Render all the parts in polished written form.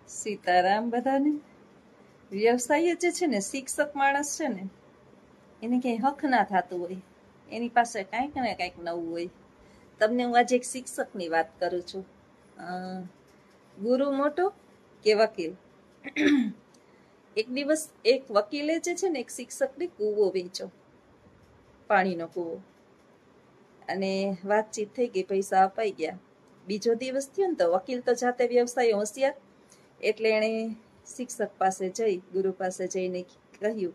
સીતારામ બધાને. વ્યવસાય જે છે ને, શિક્ષક માણસ છે ને, એને ક્યાંય હક ના થતું હોય, એની પાસે કાંઈક ને કાંઈક નવું હોય. તમને હું આજે એક શિક્ષકની વાત કરું છું. ગુરુ મોટો કે વકીલ? એક દિવસ એક વકીલે જે છે ને, એક શિક્ષકને કૂવો વેચ્યો, પાણીનો કૂવો, અને વાતચીત થઈ ગઈ, પૈસા અપાઈ ગયા. બીજો દિવસ થયો ને તો વકીલ તો જાતે વ્યવસાય હોશિયાર, એટલે એણે શિક્ષક પાસે જઈ, ગુરુ પાસે જઈને કહ્યું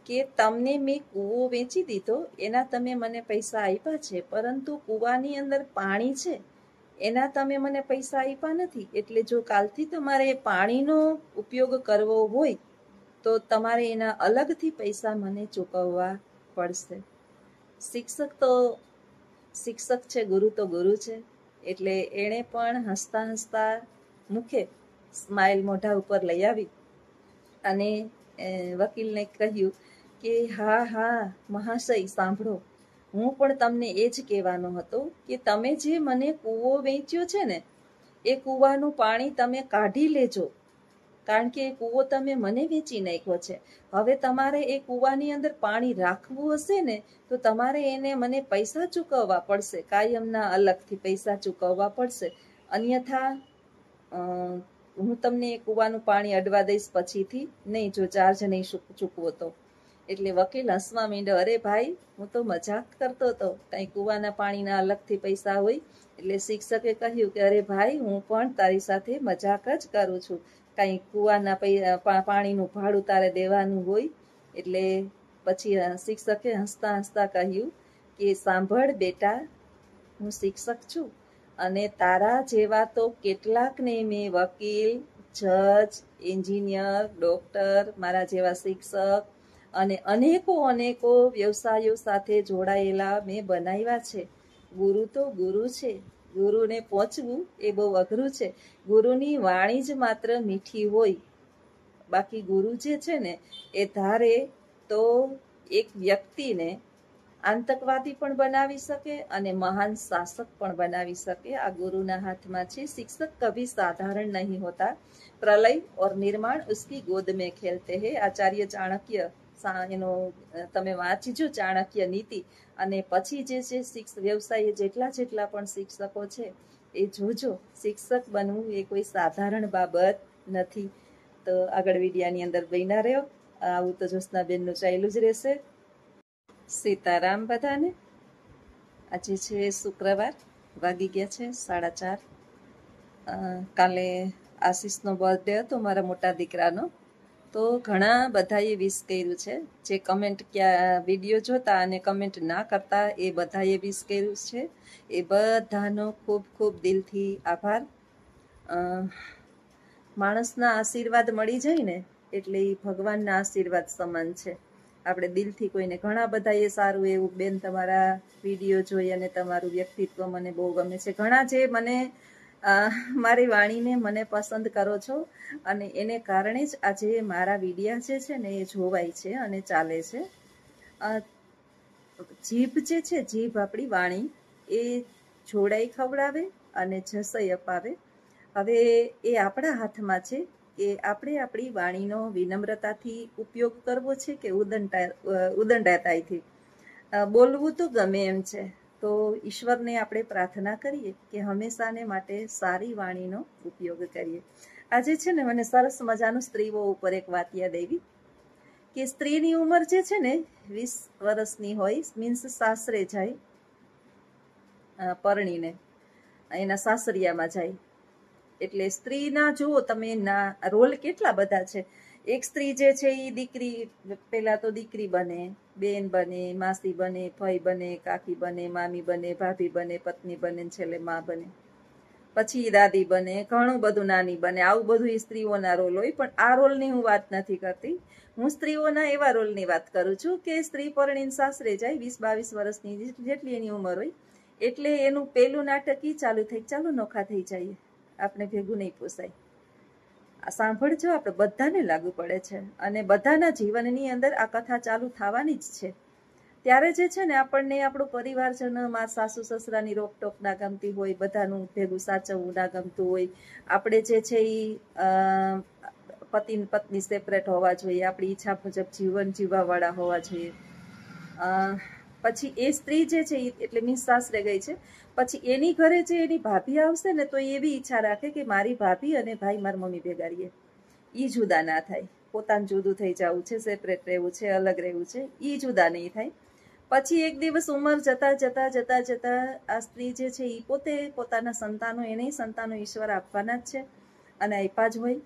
કે તમને મેં કૂવો વેચી દીધો, એના તમે મને પૈસા આપ્યા છે, પરંતુ કૂવાની અંદર પાણી છે એના તમે મને પૈસા આપ્યા નથી. એટલે જો કાલથી તમારે પાણીનો ઉપયોગ કરવો હોય તો તમારે એના અલગથી પૈસા મને ચૂકવવા પડશે. શિક્ષક છે, ગુરુ તો ગુરુ છે, એટલે એણે પણ હસતા હસતા મુખે સ્માઇલ મોઢા ઉપર લઈ આવી અને વકીલને કહ્યું કે હા હા મહાશય, સાંભળો, હું પણ તમને એ જ કહેવાનો હતો કે તમે જે મને કૂવો વેચ્યો છે ને, એ કૂવાનું પાણી તમે કાઢી લેજો, કારણ કે એ કૂવો તમે મને વેચી નાખ્યો છે. હવે તમારે એ કૂવાની અંદર પાણી રાખવું હશે ને, તો તમારે એને મને પૈસા ચૂકવવા પડશે, કાયમના અલગથી પૈસા ચૂકવવા પડશે, અન્યથા હું તમને એ કૂવાનું પાણી અડવા દઈશ પછીથી નહીં, જો ચાર્જ નહીં ચૂકવો તો. એટલે વકીલ હસવા માંડ્યો, અરે ભાઈ, હું તો મજાક કરતો હતો, કંઈ કૂવાના પાણીના અલગથી પૈસા હોય? એટલે શિક્ષકે કહ્યું કે અરે ભાઈ, હું પણ તારી સાથે મજાક જ કરું છું, કાંઈ કૂવાના પાણીનું ભાડું તારે દેવાનું હોય? એટલે પછી શિક્ષકે હસતા હસતા કહ્યું કે સાંભળ બેટા, હું શિક્ષક છું, અને તારા જેવા તો કેટલાકને મેં વકીલ, જજ, એન્જિનિયર, ડોક્ટર, મારા જેવા શિક્ષક અને અનેકો વ્યવસાયો સાથે જોડાયેલા મેં બનાવ્યા છે. ગુરુ તો ગુરુ છે, ગુરુને પહોંચવું એ બહુ અઘરું છે. ગુરુની વાણી જ માત્ર મીઠી હોય, બાકી ગુરુ જે છે ને, એ ધારે તો એક વ્યક્તિને આતંકવાદી પણ બનાવી શકે અને મહાન શાસક પણ બનાવી શકે. આ ગુરુના હાથમાં છે. શિક્ષક કભી સાધારણ નહીં હોતા, પ્રલય ઓર નિર્માણ ઉસકી ગોદ મેં ખેલતે હૈ. આચાર્ય ચાણક્ય, એનો તમે વાંચજો ચાણક્ય નીતિ, અને પછી જે છે વ્યવસાય જેટલા પણ શિક્ષકો છે એ જોજો. શિક્ષક બનવું એ કોઈ સાધારણ બાબત નથી. તો આગળ વિડિયાની અંદર બન્યા રહ્યો. આવું તો જ્યોત્સનાબેનનું ચાલ્યું જ રહેશે. સીતારામ બધાને. આજે છે શુક્રવાર, વાગી ગયા છે 4:30. કાલે આશીષનો બર્થડે હતો, મારા મોટા દીકરાનો, તો ઘણા બધાએ વિશ કર્યું છે. જે કમેન્ટ વિડીયો જોતા અને કમેન્ટ ના કરતા, એ બધાએ વિશ કર્યું છે. એ બધાનો ખૂબ ખૂબ દિલથી આભાર. માણસના આશીર્વાદ મળી જાય ને, એટલે એ ભગવાનના આશીર્વાદ સમાન છે. આપણે દિલથી કોઈને, ઘણા બધાએ સારું એવું, બેન તમારા વિડીયો જોઈ અને તમારું વ્યક્તિત્વ મને બહુ ગમે છે. ઘણા જે મને મારી વાણીને મને પસંદ કરો છો, અને એને કારણે જ આજે મારા વિડીયા જે છે ને એ જોવાય છે અને ચાલે છે. જીભ જે છે, જીભ આપણી વાણી, એ જોડાઈ ખવડાવે અને જસઈ અપાવે. હવે એ આપણા હાથમાં છે કે આપણે આપણી વાણીનો વિનમ્રતાથી ઉપયોગ કરવો છે કે ઉદંડાતાઈથી. બોલવું તો ગમે એમ છે, તો ઈશ્વરને આપણે પ્રાર્થના કરીએ કે હંમેશાને માટે સારી વાણીનો ઉપયોગ કરીએ. આજે છે ને, મને સરસ મજાનું સ્ત્રીઓ ઉપર એક વાત યાદ આવી કે સ્ત્રીની ઉંમર જે છે ને 20 વર્ષની હોય, મીન્સ સાસરે જાય, પરણીને એના સાસરિયામાં જાય, એટલે સ્ત્રીના જુઓ તમે રોલ કેટલા બધા છે. એક સ્ત્રી જે છે એ દીકરી, પેલા તો દીકરી બને, બેન બને, માસી બને, ભાઈ બને, કાકી બને, મામી બને, ભાભી બને, પત્ની બને, છેલ્લે માં બને, પછી દાદી બને, ઘણું બધું નાની બને. આવું બધું એ સ્ત્રીઓના રોલ હોય. પણ આ રોલની હું વાત નથી કરતી. હું સ્ત્રીઓના એવા રોલની વાત કરું છું કે સ્ત્રી પરણીને સાસરે જાય, 20-22 વર્ષની જેટલી એની ઉંમર હોય, એટલે એનું પેલું નાટક ઈ ચાલુ થઈ, ચાલો નોખા થઈ જાય, આપણે ભેગું નહીં પોસાય. આ સાંભળજો, આપણે બધાને લાગુ પડે છે અને બધાના જીવનની અંદર આ કથા ચાલુ થવાની જ છે. ત્યારે જે છે ને આપણને આપણું પરિવારજનમાં સાસુ સસરાની રોકટોક ના ગમતી હોય, બધાનું ભેગું સાચવવું ના ગમતું હોય, આપણે જે છે એ પતિ પત્ની સેપરેટ હોવા જોઈએ, આપણી ઈચ્છા મુજબ જીવન જીવવાવાળા હોવા જોઈએ. પછી એ સ્ત્રી જે છે એટલે મીન્સ સાસરે ગઈ છે, પછી એની ઘરે જે એની ભાભી આવશે ને તો એવી ઈચ્છા રાખે કે મારી ભાભી અને ભાઈ મારી મમ્મી ભેગા રહીએ, ઈ જુદા ના થાય. પોતાનું જુદું થઈ જવું છે, સેપરેટ રહેવું છે, અલગ રહેવું છે, ઈ જુદા નહીં થાય. પછી એક દિવસ ઉંમર જતા જતા જતા જતા આ સ્ત્રી જે છે એ પોતે પોતાના સંતાનો, એને સંતાનો ઈશ્વર આપવાના જ છે અને આપ્યા જ હોય.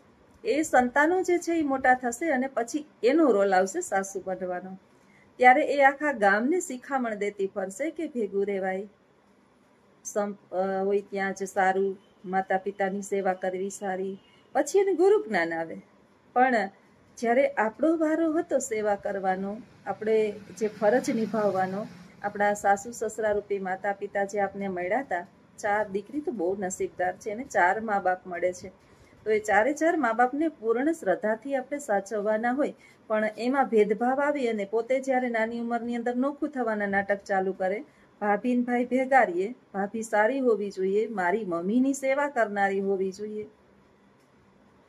એ સંતાનો જે છે એ મોટા થશે અને પછી એનો રોલ આવશે સાસુ બનવાનો. ત્યારે એ આખા ગામને શિખામણ દેતી ફરશે કે ભેગું રહેવાય, હોય ત્યાં જ સારું, માતા પિતાની સેવા કરવી સારી. પછી એને ગુરુ જ્ઞાન આવે. પણ જ્યારે આપણો વારો હતો સેવા કરવાનો, આપણે જે ફરજ નિભાવવાનો, આપણા સાસુ સસરા રૂપી માતા પિતા જે આપને મળ્યા હતા, 4 દીકરી તો બહુ નસીબદાર છે, એને 4 મા બાપ મળે છે. તો એ 4 મા બાપને પૂર્ણ શ્રદ્ધાથી આપણે સાચવવાના હોય, પણ એમાં ભેદભાવ આવી અને પોતે જ્યારે નાની ઉંમરની અંદર નોખું થવાના નાટક ચાલુ કરે, ભાભી ને ભાઈ ભેગા રહીએ, ભાભી સારી હોવી જોઈએ, મારી મમ્મીની સેવા કરનારી હોવી જોઈએ.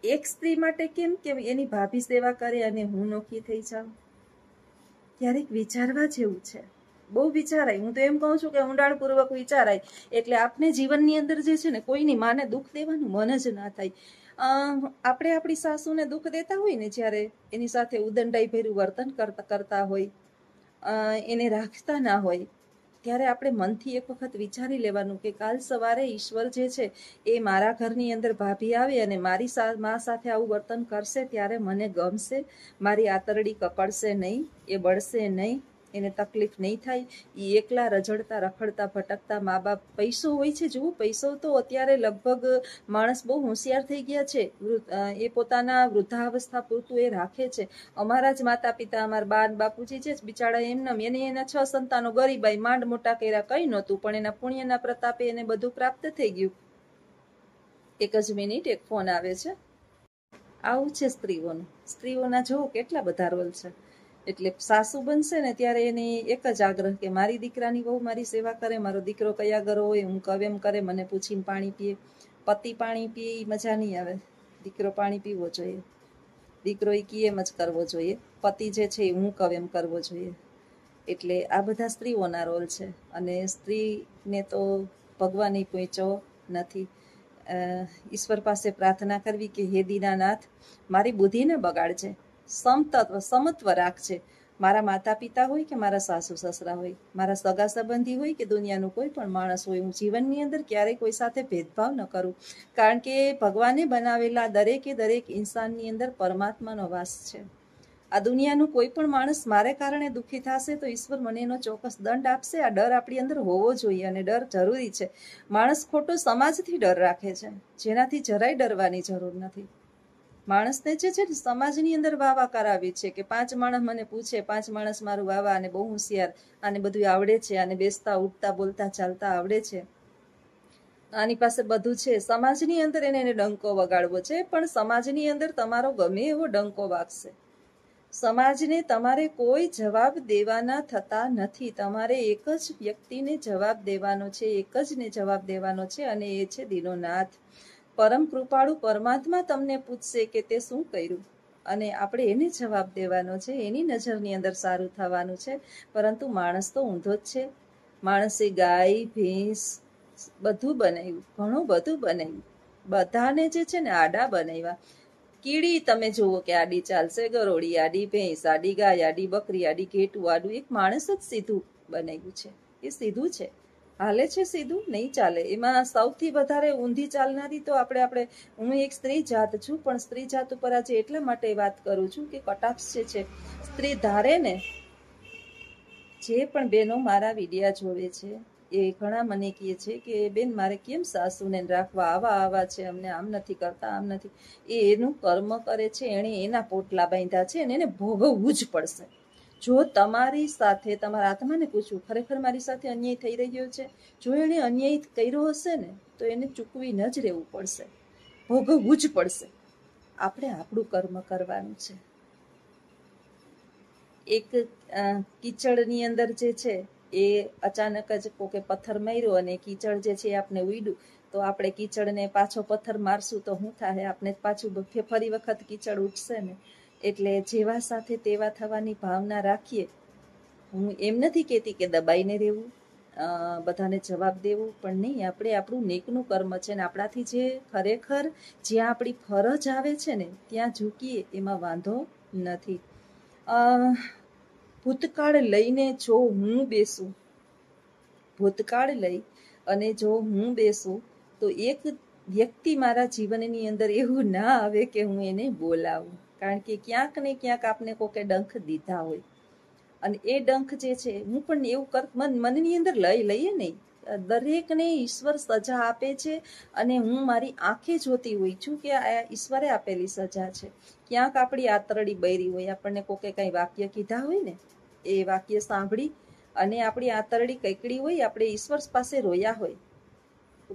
એક સ્ત્રી માટે કેમ કે એની ભાભી સેવા કરે અને હું નોખી થઈ જાઉં? ક્યારેક વિચારવા જેવું છે, બહુ વિચારાય. હું તો એમ કહું છું કે ઊંડાણપૂર્વક વિચારાય, એટલે આપણે જીવનની અંદર જે છે ને કોઈની માને દુઃખ દેવાનું મન જ ના થાય. આપણે આપણી સાસુને દુઃખ દેતા હોય ને, જ્યારે એની સાથે ઉદંડાઈ ભર્યું વર્તન કરતા હોય, એને રાખતા ના હોય, ત્યારે આપણે મનથી એક વખત વિચારી લેવાનું કે કાલ સવારે ઈશ્વર જે છે એ મારા ઘરની અંદર ભાભી આવે અને મારી મા સાથે આવું વર્તન કરશે ત્યારે મને ગમશે, મારી આતરડી કકડશે નહીં, એ બળશે નહીં, એને તકલીફ નહીં થાય. એ એકલા રજડતા રખડતા ભટકતા મા બાપ, પૈસો હોય છે, જુઓ પૈસો તો અત્યારે લગભગ માણસ બહુ હોશિયાર થઈ ગયા છે, એ પોતાના વૃદ્ધાવસ્થા પૂરતું એ રાખે છે. અમારા જ માતા પિતા, અમારા બા બાપુજી છે બિચારા એમના એના 6 સંતાનો ગરીબાઈ માંડ મોટા કર્યા, કઈ નહોતું, પણ એના પુણ્યના પ્રતાપે એને બધું પ્રાપ્ત થઈ ગયું. એક જ મિનિટ, એક ફોન આવે છે. આવું છે સ્ત્રીઓનું. સ્ત્રીઓના જો કેટલા બધા રોલ છે. એટલે સાસુ બનશે ને ત્યારે એની એક જ આગ્રહ કે મારી દીકરાની બહુ મારી સેવા કરે, મારો દીકરો કયા ઘરો હોય હું કહું એમ કરે, મને પૂછીને પાણી પીએ. પતિ પાણી પીએ એ મજા નહીં આવે, દીકરો પાણી પીવો જોઈએ, દીકરો એ કી એમ જ કરવો જોઈએ, પતિ જે છે એ હું કહું એમ કરવો જોઈએ. એટલે આ બધા સ્ત્રીઓના રોલ છે. અને સ્ત્રીને તો ભગવાન પહોંચ્યો નથી. ઈશ્વર પાસે પ્રાર્થના કરવી કે હે દીનાનાથ, મારી બુદ્ધિને બગાડજે, સમત્વ રાખજે. મારા માતા પિતા હોય કે મારા સાસુ સસરા હોય, મારા સગા સંબંધી હોય કે દુનિયાનું કોઈ પણ માણસ હોય, હું જીવનની અંદર ક્યારેય કોઈ સાથે ભેદભાવ ન કરું. કારણ કે ભગવાને બનાવેલા દરેકે દરેક ઇન્સાનની અંદર પરમાત્માનો વાસ છે. આ દુનિયાનું કોઈ પણ માણસ મારે કારણે દુઃખી થશે તો ઈશ્વર મને એનો ચોક્કસ દંડ આપશે. આ ડર આપણી અંદર હોવો જોઈએ અને ડર જરૂરી છે. માણસ ખોટો સમાજથી ડર રાખે છે, જેનાથી જરાય ડરવાની જરૂર નથી. માણસને જે છે સમાજની અંદર વાવા કરાવી છે કે 5 માણસ મને પૂછે, 5 માણસ મારું વાવા, અને બહુ હોશિયાર, આને બધું આવડે છે, આને બેસતા ઉઠતા બોલતા ચાલતા આવડે છે, આની પાસે બધું છે. સમાજની અંદર એને ડંકો વગાડવો છે, પણ સમાજની અંદર તમારો ગમે એવો ડંકો વાગશે, સમાજને તમારે કોઈ જવાબ દેવાના થતા નથી. તમારે એક જ વ્યક્તિને જવાબ દેવાનો છે, એક જ ને જવાબ દેવાનો છે, અને એ છે દીનોનાથ. પરમ કૃપાળુ પરમાત્મા તમને પૂછશે કે તે શું કર્યું, અને આપણે એને જવાબ દેવાનો છે. એની નજરની અંદર સારું થવાનું છે. પરંતુ માણસ તો ઊંધો જ છે. માણસે ગાય ભેંસ બધું બનાવ્યું, ઘણું બધું બનાવ્યું, બધાને જે છે ને આડા બનાવ્યા. કીડી તમે જુઓ કે આડી ચાલશે, ગરોળી આડી, ભેંસ આડી, ગાય આડી, બકરી આડી, ઘેટું આડું. એક માણસ જ સીધું બનાવ્યું છે. એ સીધું છે, હાલે છે સીધું, નહીં ચાલે. એમાં સૌથી વધારે ઊંધી ચાલનારી તો આપણે હું એક સ્ત્રી જાત છું, પણ સ્ત્રી જાત ઉપર આજે એટલા માટે વાત કરું છું કે કટાક્ષ જે છે સ્ત્રી ધારે ને, જે પણ બહેનો મારા વિડિયા જોવે છે એ ઘણા મને કહે છે કે બેન મારે કેમ સાસુને રાખવા, આવા છે, અમને આમ નથી કરતા, આમ નથી. એ એનું કર્મ કરે છે, એણે એના પોટલા બાંધ્યા છે અને એને ભોગવવું જ પડશે. જો તમારી સાથે તમારા આત્માને પૂછવું ખરેખર મારી સાથે અન્યાય થઈ રહ્યો છે, જો એણે અન્યાય કર્યો હશે ને તો એને ચૂકવી ન જ રહેવું પડશે, ભોગવવું જ પડશે. આપણે આપણું કર્મ કરવાનું છે. એક કીચડની અંદર જે છે એ અચાનક જ કોકે પથ્થર માર્યો અને કીચડ જે છે એ આપણે ઉડ્યું, તો આપણે કીચડને પાછો પથ્થર મારશું તો શું થાય? આપણે પાછું ફરી વખત કીચડ ઉઠશે ને. એટલે જેવા સાથે તેવા થવાની ભાવના રાખીએ. હું એમ નથી કહેતી કે દબાઈને રહેવું, બધાને જવાબ દેવું, પણ નહીં, આપણે આપણું નેકનું કર્મ છે ને આપણાથી જે ખરેખર જ્યાં આપણી ફરજ આવે છે ને ત્યાં ઝૂકીએ એમાં વાંધો નથી. ભૂતકાળ લઈને જો હું બેસું, ભૂતકાળ લઈ અને જો હું બેસું તો એક વ્યક્તિ મારા જીવનની અંદર એવું ના આવે કે હું એને બોલાવું, કારણ કે ક્યાંક ને ક્યાંક આપને કોકે ડંખ દીધા હોય અને એ ડંખ જે છે હું પણ એવું મનની અંદર લઈએ નહીં. દરેકને ઈશ્વર સજા આપે છે અને હું મારી આંખે જોતી હોય છું કે આ ઈશ્વરે આપેલી સજા છે. ક્યાંક આપણી આતરડી બૈરી હોય, આપણને કોકે કંઈ વાક્ય કીધા હોય ને, એ વાક્ય સાંભળી અને આપણી આતરડી કઈકડી હોય, આપણે ઈશ્વર પાસે રોયા હોય.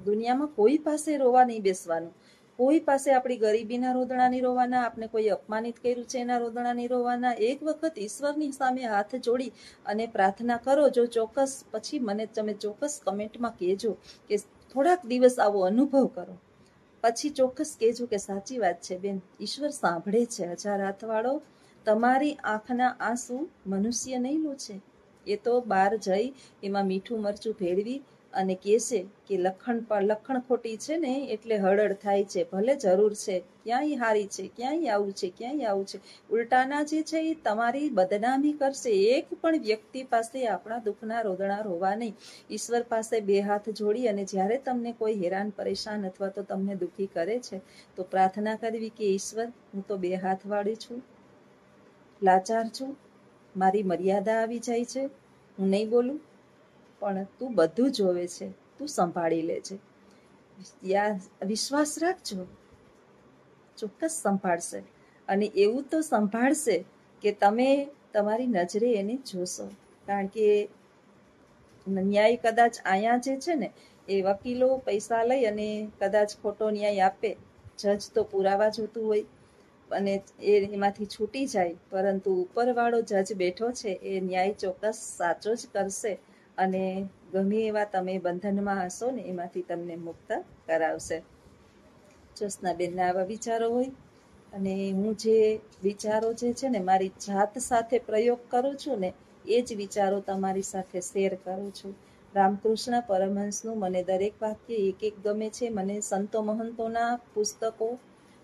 દુનિયામાં કોઈ પાસે રોવા નહીં બેસવાનું, કોઈ પાસે આપણી ગરીબીના રોદણા નહીં રોવાના, આપણે કોઈ અપમાનિત કર્યું છે એના રોદણા નહીં રોવાના. એક વખત ઈશ્વરની સામે હાથ જોડી અને પ્રાર્થના કરો. જો ચોક્કસ પછી મને તમે ચોક્કસ કમેન્ટમાં કહેજો કે થોડાક દિવસ આવો અનુભવ કરો, પછી ચોક્કસ કહેજો કે સાચી વાત છે બેન, ઈશ્વર સાંભળે છે. 1000 હાથવાળો તમારી આંખના આંસુ મનુષ્ય નહીં લૂછે, એ તો બહાર જઈ એમાં મીઠું મરચું ભેળવી અને કહેશે કે લખણ ખોટી છે ને એટલે હળડ થાય છે, ભલે જરૂર છે, ક્યાંય હારી છે, ક્યાંય આવું છે, ક્યાંય આવું છે. ઉલટાના જે છે એ તમારી બદનામી કરશે. એક પણ વ્યક્તિ પાસે આપણા દુઃખના રોદણા રોવા નહીં. ઈશ્વર પાસે 2 હાથ જોડી અને જ્યારે તમને કોઈ હેરાન પરેશાન અથવા તો તમને દુઃખી કરે છે તો પ્રાર્થના કરવી કે ઈશ્વર, હું તો 2 હાથ વાળી છું, લાચાર છું, મારી મર્યાદા આવી જાય છે, હું નહીં બોલું, પણ તું બધું જોવે છે, તું સંભાળી લે છે. વિશ્વાસ રાખજો, ચોક્કસ સંભાળશે. અને એવું તો સંભાળશે કે તમે તમારી નજરે એને જોશો. કારણ કે ન્યાય કદાચ અહીંયા જે છે ને એ વકીલો પૈસા લઈ અને કદાચ ખોટો ન્યાય આપે, જજ તો પુરાવા જોતું હોય અને એમાંથી છૂટી જાય, પરંતુ ઉપરવાળો જજ બેઠો છે એ ન્યાય ચોક્કસ સાચો જ કરશે અને ગમે એવા તમે બંધનમાં હશો ને એમાંથી તમને મુક્ત કરાવશે. જ્યોત્સનાબેનના આવા વિચારો હોય અને હું જે વિચારો જે છે ને મારી જાત સાથે પ્રયોગ કરું છું ને એ જ વિચારો તમારી સાથે શેર કરું છું. રામકૃષ્ણ પરમહંસનું મને દરેક વાક્ય એક ગમે છે. મને સંતો મહંતોના પુસ્તકો,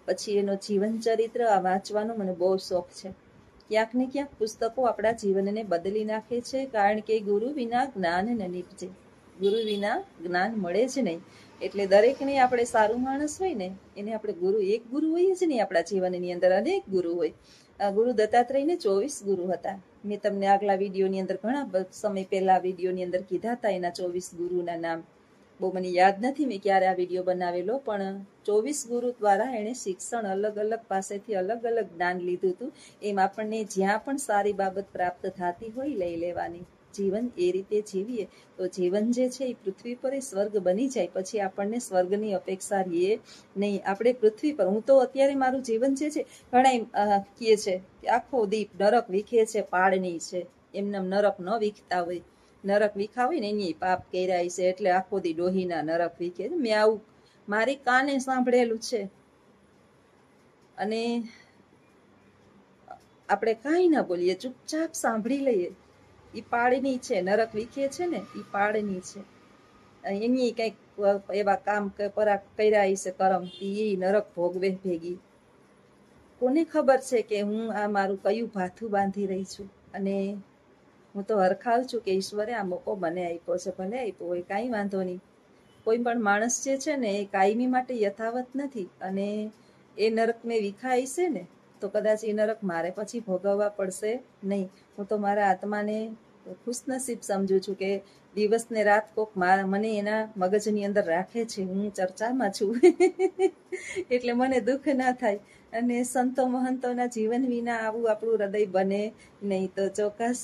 પછી એનો જીવન ચરિત્ર આ વાંચવાનો મને બહુ શોખ છે. ક્યાંક ને ક્યાંક પુસ્તકો આપણા જીવનને બદલી નાખે છે, કારણ કે ગુરુ વિના જ્ઞાન ન નીપજે, ગુરુ વિના જ્ઞાન મળે જ નહીં. એટલે દરેકને આપણે સારું માણસ હોય ને એને આપણે ગુરુ, એક ગુરુ હોય જ નહીં આપણા જીવનની અંદર, અનેક ગુરુ હોય. ગુરુ દત્તાત્રેયને 24 ગુરુ હતા. મેં તમને આગલા વિડીયોની અંદર ઘણા સમય પહેલા વિડીયોની અંદર કીધા હતા એના 24 ગુરુના નામ. બહુ મને યાદ નથી મેં ક્યારે આ વિડીયો બનાવેલો, પણ 24 ગુરુ દ્વારા એણે શિક્ષણ અલગ અલગ પાસેથી અલગ અલગ જ્ઞાન લીધું હતું. એમ આપણને જ્યાં પણ સારી બાબત પ્રાપ્ત થતી હોય લઈ લેવાની. જીવન એ રીતે જીવીએ તો જીવન જે છે એ પૃથ્વી પર એ સ્વર્ગ બની જાય. પછી આપણને સ્વર્ગની અપેક્ષા રહીએ નહીં. આપણે પૃથ્વી પર, હું તો અત્યારે મારું જીવન જે છે ઘણા કહે છે કે આખો દીપ નરક વીખે છે, પાડની છે. એમને નરક ન વીખતા હોય, નરક વીખા હોય ને એની પાપ કર્યા છે એટલે આખો દી ડોહીના નરક વીખે. મેં આવું મારી કાને સાંભળેલું છે. અને આપણે કાંઈ ના બોલીએ, ચૂપચાપ સાંભળી લઈએ. એ પાડની છે, નરક વીખે છે ને એ પાડની છે. એની કંઈક એવા કામ કર્યા છે કરમ, એ નરક ભોગવે ભેગી. કોને ખબર છે કે હું આ મારું કયું ભાથું બાંધી રહી છું. અને હું તો હરખાવ છું કે ઈશ્વરે આ મોકો મને આપ્યો છે, ભલે આપ્યો હોય કાંઈ વાંધો નહીં. કોઈ પણ માણસ જે છે ને એ કાયમી માટે યથાવત નથી, અને એ નરક મેં વિખાય છે ને તો કદાચ એ નરક મારે પછી ભોગવવા પડશે નહીં. હું તો મારા આત્માને ખુશનસીબ સમજુ છું કે દિવસ ને રાત કોક મને એના મગજની અંદર રાખે છે, હું ચર્ચામાં છું એટલે મને દુઃખ ના થાય. અને સંતો મહંતોના જીવન વિના આવું આપણું હૃદય બને નહીં. તો ચોક્કસ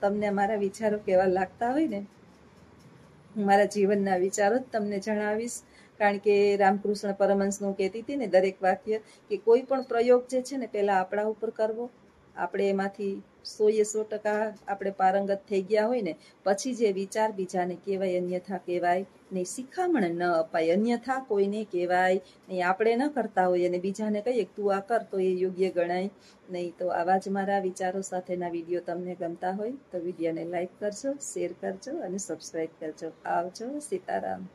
તમને મારા વિચારો કેવા લાગતા હોય ને, હું મારા જીવનના વિચારો જ તમને જણાવીશ. કારણ કે રામકૃષ્ણ પરમહંસનું કહેતી હતી ને દરેક વાક્ય કે કોઈ પણ પ્રયોગ જે છે ને પહેલા આપણા ઉપર કરવો, આપણે એમાંથી 100% આપણે પારંગત થઈ ગયા હોય ને પછી જે વિચાર બીજાને કહેવાય અન્યથા કહેવાય નહીં, શિખામણ ન અપાય, અન્યથા કોઈને કહેવાય નહીં. આપણે ન કરતા હોય અને બીજાને કહીએ તું આ કર તો એ યોગ્ય ગણાય નહીં. તો આવા જ મારા વિચારો સાથેના વિડીયો તમને ગમતા હોય તો વિડીયોને લાઈક કરજો, શેર કરજો અને સબસ્ક્રાઈબ કરજો. આવજો. સીતારામ.